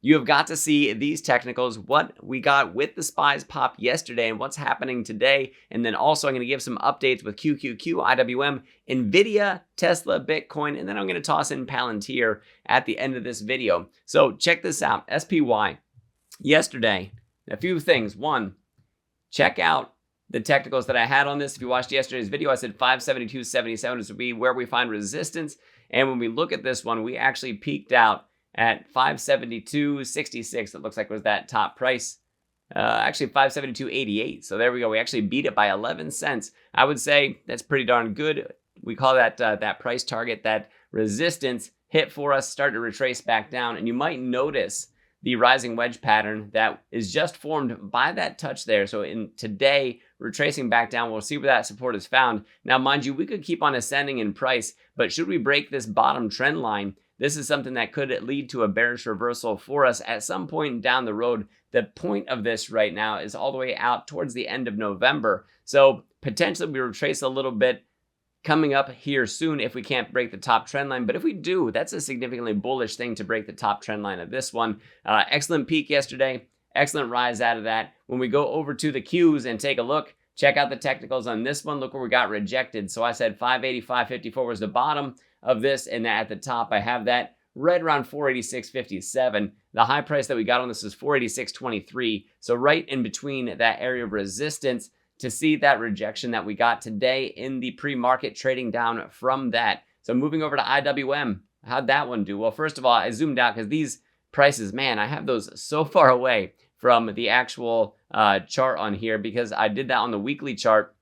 You have got to see these technicals, what we got with the SPYs pop yesterday and what's happening today. And then also I'm going to give some updates with QQQ, IWM, NVIDIA, Tesla, Bitcoin, and then I'm going to toss in Palantir at the end of this video. So check this out. SPY yesterday, a few things. One, check out the technicals that I had on this. If you watched yesterday's video, I said 572.77 is be where we find resistance. And when we look at this one, we actually peaked out at 572.66. It looks like was that top price. Actually 572.88. So there we go. We actually beat it by 11 cents. I would say that's pretty darn good. We call that that price target, that resistance hit for us, start to retrace back down. And you might notice the rising wedge pattern that is just formed by that touch there. So in today, retracing back down, we'll see where that support is found. Now, mind you, we could keep on ascending in price, but should we break this bottom trend line, this is something that could lead to a bearish reversal for us at some point down the road. The point of this right now is all the way out towards the end of November. So potentially we retrace a little bit coming up here soon if we can't break the top trend line. But if we do, that's a significantly bullish thing to break the top trend line of this one. Excellent peak yesterday. Excellent rise out of that. When we go over to the Qs and take a look, check out the technicals on this one. Look where we got rejected. So I said 585.54 was the bottom of this, and at the top I have that right around 486.57. The high price that we got on this is 486.23. So right in between that area of resistance to see that rejection that we got today in the pre-market trading down from that. So moving over to IWM, how'd that one do? Well, first of all, I zoomed out because these prices, man, I have those so far away from the actual chart on here because I did that on the weekly chart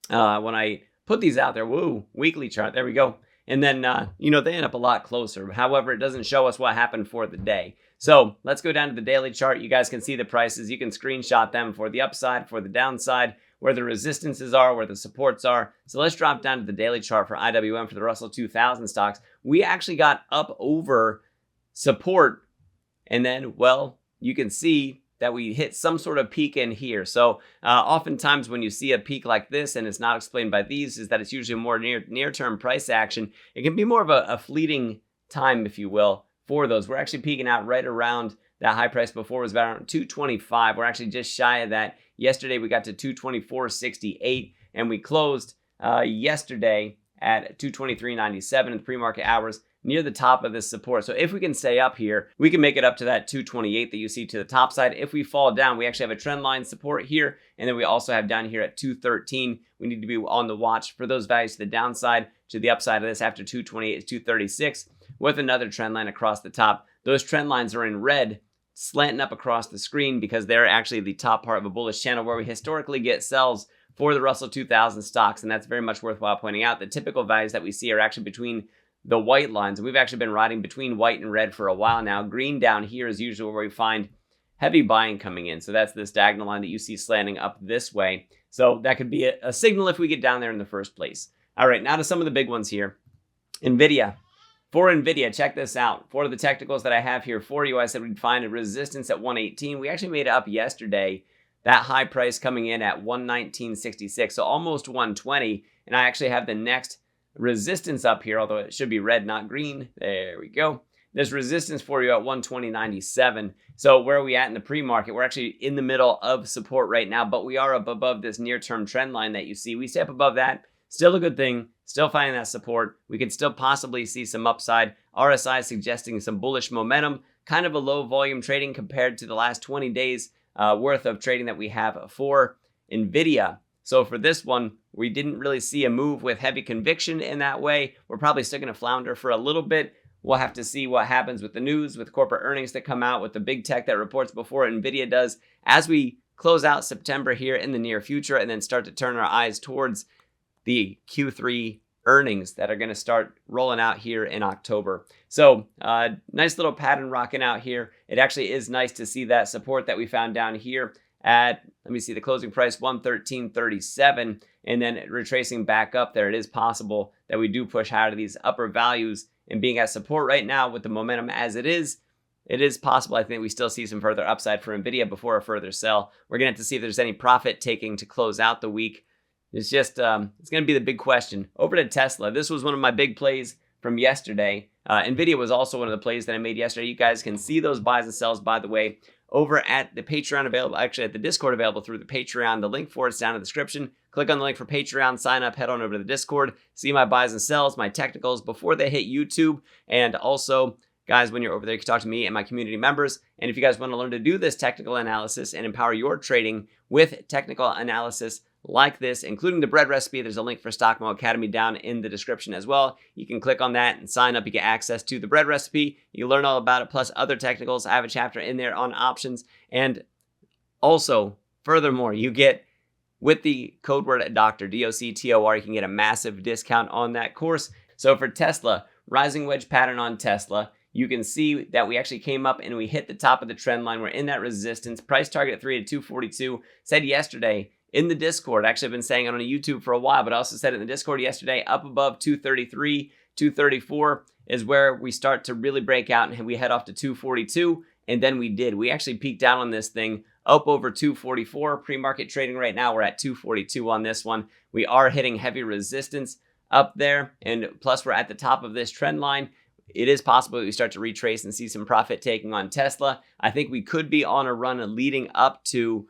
when I put these out there. Woo, weekly chart, there we go. And then, they end up a lot closer. However, it doesn't show us what happened for the day. So let's go down to the daily chart. You guys can see the prices. You can screenshot them for the upside, for the downside, where the resistances are, where the supports are. So let's drop down to the daily chart for IWM for the Russell 2000 stocks. We actually got up over support. And then, well, you can see that we hit some sort of peak in here. So oftentimes when you see a peak like this and it's not explained by these, is that it's usually more near-term price action. It can be more of a fleeting time, if you will, for those. We're actually peaking out right around that high price before was about around 225. We're actually just shy of that. Yesterday we got to 224.68 and we closed yesterday at 223.97 in the pre-market hours, near the top of this support. So if we can stay up here, we can make it up to that 228 that you see to the top side. If we fall down, we actually have a trend line support here. And then we also have down here at 213. We need to be on the watch for those values to the downside. To the upside of this after 228 is 236 with another trend line across the top. Those trend lines are in red, slanting up across the screen because they're actually the top part of a bullish channel where we historically get sells for the Russell 2000 stocks. And that's very much worthwhile pointing out. The typical values that we see are actually between the white lines. We've actually been riding between white and red for a while now. Green down here is usually where we find heavy buying coming in. So that's this diagonal line that you see slanting up this way. So that could be a signal if we get down there in the first place. All right, now to some of the big ones here. NVIDIA. For NVIDIA, check this out. For the technicals that I have here for you, I said we'd find a resistance at 118. We actually made it up yesterday. That high price coming in at 119.66, so almost 120. And I actually have the next resistance up here, although it should be red, not green. There we go. There's resistance for you at 120.97. So where are we at in the pre-market? We're actually in the middle of support right now, but we are up above this near-term trend line that you see. We stay up above that. Still a good thing. Still finding that support. We could still possibly see some upside. RSI suggesting some bullish momentum. Kind of a low volume trading compared to the last 20 days worth of trading that we have for NVIDIA. So for this one, we didn't really see a move with heavy conviction in that way. We're probably still going to flounder for a little bit. We'll have to see what happens with the news, with corporate earnings that come out, with the big tech that reports before NVIDIA does, as we close out September here in the near future and then start to turn our eyes towards the Q3 earnings that are going to start rolling out here in October. So nice little pattern rocking out here. It actually is nice to see that support that we found down here at, let me see, the closing price 113.37, and then retracing back up there. It is possible that we do push out of these upper values, and being at support right now with the momentum as it is possible. I think we still see some further upside for NVIDIA before a further sell. We're going to have to see if there's any profit taking to close out the week. It's just, it's going to be the big question. Over to Tesla. This was one of my big plays from yesterday. NVIDIA was also one of the plays that I made yesterday. You guys can see those buys and sells, by the way, over at the Patreon available, actually at the Discord available through the Patreon. The link for it's down in the description. Click on the link for Patreon, sign up, head on over to the Discord, see my buys and sells, my technicals before they hit YouTube. And also, guys, when you're over there, you can talk to me and my community members. And if you guys want to learn to do this technical analysis and empower your trading with technical analysis like this, including the bread recipe, there's a link for Stockmo Academy down in the description as well. You can click on that and sign up. You get access to the bread recipe. You learn all about it, plus other technicals. I have a chapter in there on options. And also, furthermore, you get, with the code word doctor, DOCTOR, you can get a massive discount on that course. So for Tesla, rising wedge pattern on Tesla, you can see that we actually came up and we hit the top of the trend line. We're in that resistance. Price target at 3 at 242. Said yesterday in the Discord, actually I've been saying it on YouTube for a while, but I also said it in the Discord yesterday, up above 233, 234 is where we start to really break out and we head off to 242. And then we did. We actually peaked out on this thing up over 244. Pre-market trading right now, we're at 242 on this one. We are hitting heavy resistance up there. And plus we're at the top of this trend line. It is possible that we start to retrace and see some profit taking on Tesla. I think we could be on a run leading up to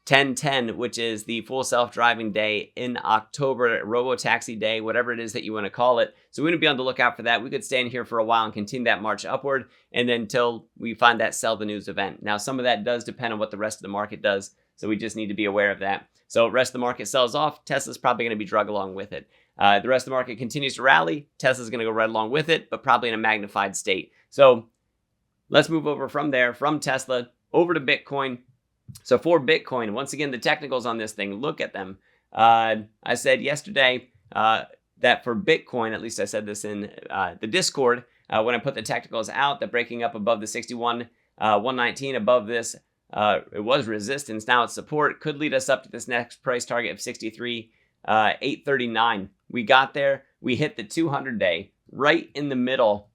10/10, which is the full self-driving day in October, robo-taxi day, whatever it is that you want to call it. So we're going to be on the lookout for that. We could stay in here for a while and continue that march upward, and then until we find that sell the news event. Now, some of that does depend on what the rest of the market does, so we just need to be aware of that. So rest of the market sells off, Tesla's probably going to be drug along with it. The rest of the market continues to rally, Tesla's going to go right along with it, but probably in a magnified state. So let's move over from there, from Tesla, over to Bitcoin. So for Bitcoin, once again, the technicals on this thing, look at them. I said yesterday that for Bitcoin, at least I said this in the Discord, when I put the technicals out, that breaking up above the 61, 119, above this, it was resistance. Now it's support, could lead us up to this next price target of 63, 839. We got there. We hit the 200-day right in the middle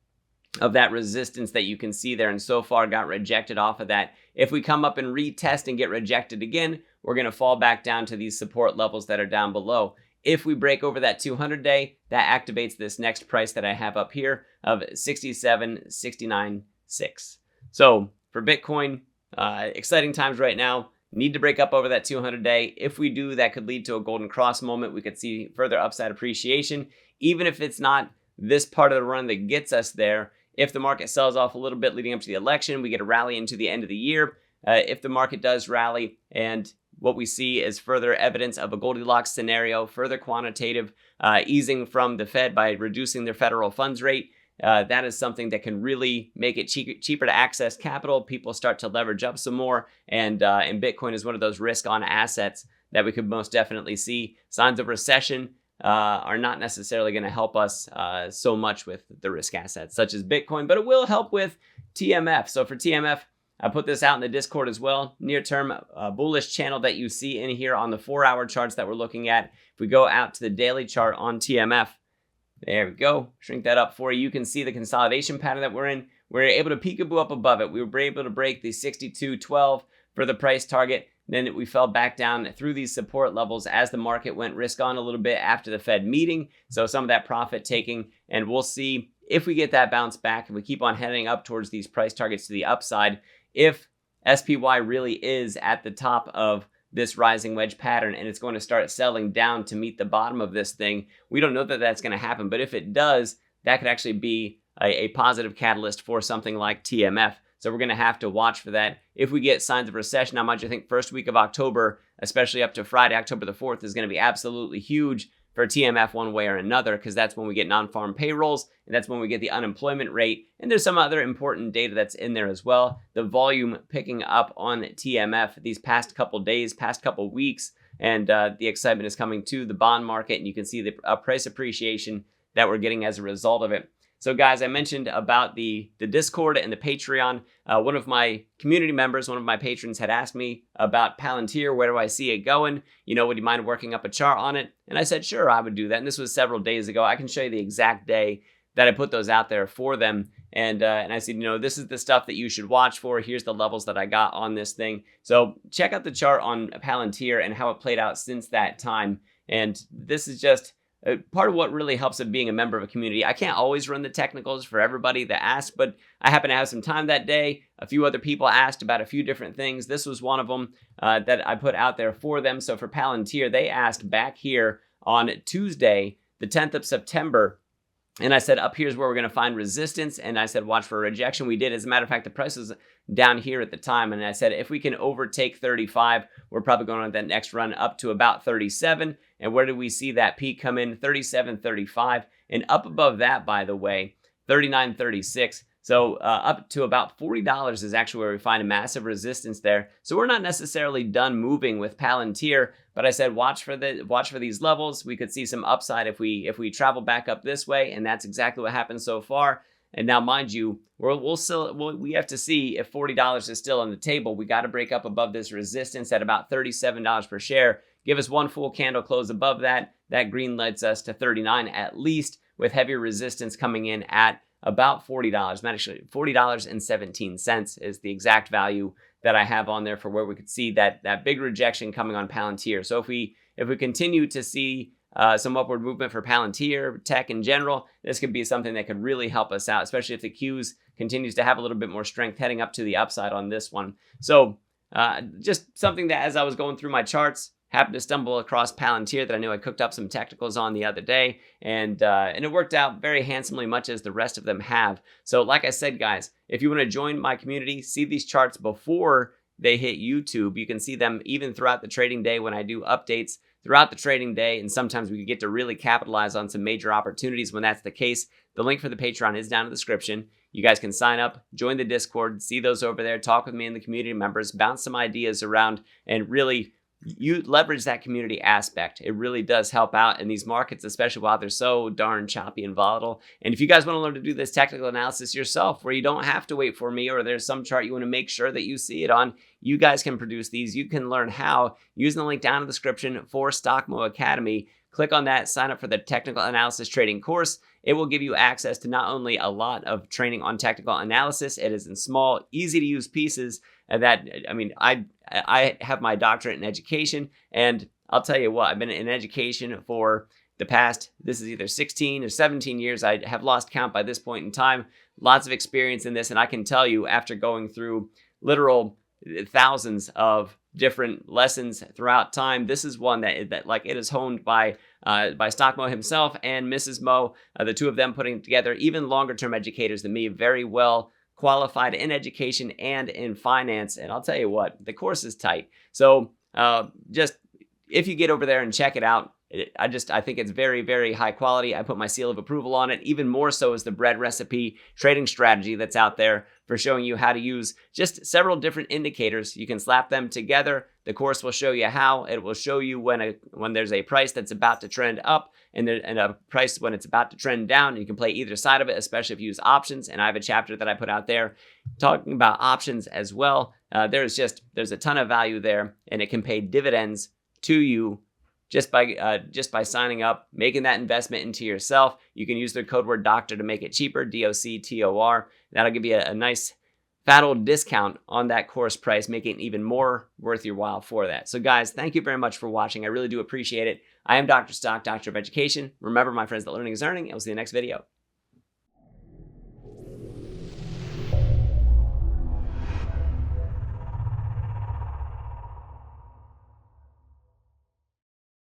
of that resistance that you can see there, and so far got rejected off of that. If we come up and retest and get rejected again, we're going to fall back down to these support levels that are down below. If we break over that 200-day, that activates this next price that I have up here of 67.69.6. So for Bitcoin, exciting times right now. Need to break up over that 200-day. If we do, that could lead to a golden cross moment. We could see further upside appreciation, even if it's not this part of the run that gets us there. If the market sells off a little bit leading up to the election, we get a rally into the end of the year. If the market does rally, and what we see is further evidence of a Goldilocks scenario, further quantitative easing from the Fed by reducing their federal funds rate, that is something that can really make it cheaper to access capital. People start to leverage up some more, and Bitcoin is one of those risk-on assets that we could most definitely see. Signs of recession are not necessarily going to help us so much with the risk assets such as Bitcoin, but it will help with TMF. So for TMF, I put this out in the Discord as well. Near-term bullish channel that you see in here on the 4-hour charts that we're looking at. If we go out to the daily chart on TMF, there we go. Shrink that up for you. You can see the consolidation pattern that we're in. We're able to peekaboo up above it. We were able to break the 62.12 for the price target. Then we fell back down through these support levels as the market went risk on a little bit after the Fed meeting. So some of that profit taking, and we'll see if we get that bounce back, if we keep on heading up towards these price targets to the upside, if SPY really is at the top of this rising wedge pattern and it's going to start selling down to meet the bottom of this thing. We don't know that that's going to happen, but if it does, that could actually be a positive catalyst for something like TMF. So we're going to have to watch for that. If we get signs of recession, how much I think first week of October, especially up to Friday, October the 4th, is going to be absolutely huge for TMF one way or another, because that's when we get non-farm payrolls, and that's when we get the unemployment rate. And there's some other important data that's in there as well. The volume picking up on TMF these past couple days, past couple weeks, and the excitement is coming to the bond market, and you can see the price appreciation that we're getting as a result of it. So guys, I mentioned about the Discord and the Patreon. One of my community members, one of my patrons, had asked me about Palantir. Where do I see it going? You know, would you mind working up a chart on it? And I said, sure, I would do that. And this was several days ago. I can show you the exact day that I put those out there for them. And I said, you know, this is the stuff that you should watch for. Here's the levels that I got on this thing. So check out the chart on Palantir and how it played out since that time. And this is just part of what really helps of being a member of a community, I can't always run the technicals for everybody that asks, but I happen to have some time that day. A few other people asked about a few different things. This was one of them that I put out there for them. So for Palantir, they asked back here on Tuesday, the 10th of September, and I said, up here's where we're going to find resistance. And I said, watch for rejection. We did. As a matter of fact, the price was down here at the time. And I said, if we can overtake 35, we're probably going on that next run up to about 37. And where did we see that peak come in? 37.35. And up above that, by the way, 39.36. So up to about $40 is actually where we find a massive resistance there. So we're not necessarily done moving with Palantir, but I said watch for these levels. We could see some upside if we travel back up this way, and that's exactly what happened so far. And now, mind you, we have to see if $40 is still on the table. We got to break up above this resistance at about $37 per share. Give us one full candle close above that. That green lights us to 39 at least, with heavier resistance coming in at about $40. Actually, $40.17 is the exact value that I have on there for where we could see that big rejection coming on Palantir. So if we continue to see some upward movement for Palantir, tech in general, this could be something that could really help us out, especially if the Qs continues to have a little bit more strength heading up to the upside on this one. So just something that, as I was going through my charts, happened to stumble across Palantir that I knew I cooked up some technicals on the other day, and it worked out very handsomely, much as the rest of them have. So like I said, guys, if you want to join my community, see these charts before they hit YouTube. You can see them even throughout the trading day when I do updates throughout the trading day, and sometimes we get to really capitalize on some major opportunities when that's the case. The link for the Patreon is down in the description. You guys can sign up, join the Discord, see those over there, talk with me and the community members, bounce some ideas around, and really you leverage that community aspect. It really does help out in these markets, especially while they're so darn choppy and volatile. And if you guys want to learn to do this technical analysis yourself, where you don't have to wait for me, or there's some chart you want to make sure that you see it on, you guys can produce these. You can learn how using the link down in the description for Stockmo Academy. Click on that, sign up for the technical analysis trading course. It will give you access to not only a lot of training on technical analysis, it is in small, easy to use pieces that, I mean, I have my doctorate in education, and I'll tell you what, I've been in education for the past, this is either 16 or 17 years. I have lost count by this point in time. Lots of experience in this, and I can tell you, after going through literal thousands of different lessons throughout time, this is one that like it is honed by Stockmo himself and Mrs. Mo, the two of them putting together even longer term educators than me, very well qualified in education and in finance. And I'll tell you what, the course is tight. So just if you get over there and check it out, I think it's very, very high quality. I put my seal of approval on it. Even more so is the bread recipe trading strategy that's out there for showing you how to use just several different indicators. You can slap them together. The course will show you how. It will show you when there's a price that's about to trend up and a price when it's about to trend down. You can play either side of it, especially if you use options. And I have a chapter that I put out there talking about options as well. There's a ton of value there, and it can pay dividends to you just by signing up, making that investment into yourself. You can use the code word doctor to make it cheaper, DOCTOR. That'll give you a nice fat old discount on that course price, making it even more worth your while for that. So guys, thank you very much for watching. I really do appreciate it. I am Dr. Stock, Doctor of Education. Remember, my friends, that learning is earning, and we'll see you in the next video.